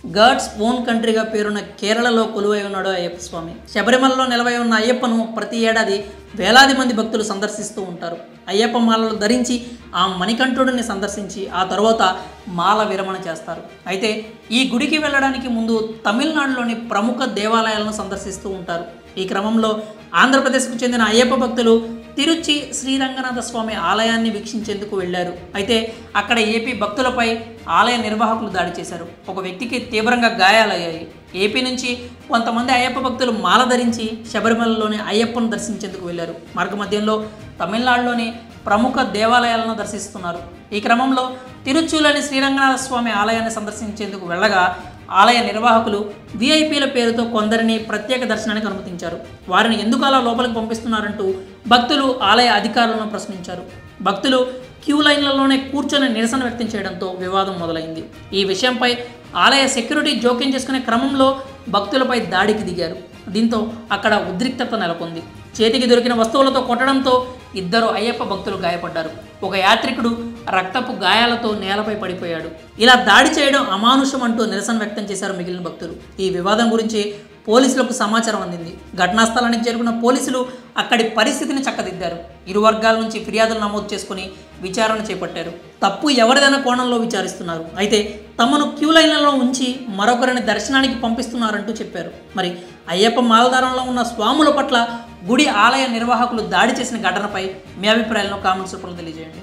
God's own కంట్రీగా పేరున్న కేరళలో కొలువై ఉన్నాడు అయ్యప్ప స్వామి. శబరిమలలో నిలవై ఉన్న అయ్యప్పను ప్రతి ఏడాది వేలాది మంది భక్తులు సందర్శిస్తూ ఉంటారు. అయ్యప్ప మాలలు ధరించి ఆ మణికంఠుడిని సందర్శించి ఆ తరువాత మాల విరమణ చేస్తారు. అయితే ఈ గుడికి వెళ్ళడానికి ముందు తమిళనాడులోని ప్రముఖ దేవాలయాలను సందర్శిస్తూ ఉంటారు. ఈ క్రమంలో ఆంధ్రప్రదేశ్కు చెందిన అయ్యప్ప భక్తులు తిరుచి శ్రీరంగనాథ స్వామి ఆలయాన్ని వీక్షించేందుకు వెళ్లారు. అయితే అక్కడ ఏపీ భక్తులపై ఆలయ నిర్వాహకులు దాడి చేశారు. ఒక వ్యక్తికి తీవ్రంగా గాయాలయ్యాయి. ఏపీ నుంచి కొంతమంది అయ్యప్ప భక్తులు మాల ధరించి శబరిమలలోని అయ్యప్పను దర్శించేందుకు వెళ్లారు. మార్గమధ్యంలో తమిళనాడులోని ప్రముఖ దేవాలయాలను దర్శిస్తున్నారు. ఈ క్రమంలో తిరుచులోని శ్రీరంగనాథ స్వామి ఆలయాన్ని సందర్శించేందుకు వెళ్ళగా ఆలయ నిర్వాహకులు విఐపీల పేరుతో కొందరిని ప్రత్యేక దర్శనానికి అనుమతించారు. వారిని ఎందుకు అలా లోపలికి పంపిస్తున్నారంటూ భక్తులు ఆలయ అధికారులను ప్రశ్నించారు. భక్తులు క్యూ లైన్లలోనే కూర్చొని నిరసన వ్యక్తం చేయడంతో వివాదం మొదలైంది. ఈ విషయంపై ఆలయ సెక్యూరిటీ జోక్యం చేసుకునే క్రమంలో భక్తులపై దాడికి దిగారు. దీంతో అక్కడ ఉద్రిక్తత నెలకొంది. చేతికి దొరికిన వస్తువులతో కొట్టడంతో ఇద్దరు అయ్యప్ప భక్తులు గాయపడ్డారు. ఒక యాత్రికుడు రక్తపు గాయాలతో నేలపై పడిపోయాడు. ఇలా దాడి చేయడం అమానుషం అంటూ నిరసన వ్యక్తం చేశారు మిగిలిన భక్తులు. ఈ వివాదం గురించి పోలీసులకు సమాచారం అందింది. ఘటనా స్థలానికి చేరుకున్న పోలీసులు అక్కడి పరిస్థితిని చక్కదిద్దారు. ఇరు వర్గాల నుంచి ఫిర్యాదులు నమోదు చేసుకుని విచారణ చేపట్టారు. తప్పు ఎవరిదైనా కోణంలో విచారిస్తున్నారు. అయితే తమను క్యూ లైన్లలో ఉంచి మరొకరిని దర్శనానికి పంపిస్తున్నారంటూ చెప్పారు. మరి అయ్యప్ప మాలధారంలో ఉన్న స్వాముల పట్ల గుడి ఆలయ నిర్వాహకులు దాడి చేసిన ఘటనపై మీ అభిప్రాయాలను కామెంట్స్ రూపంలో తెలియజేయండి.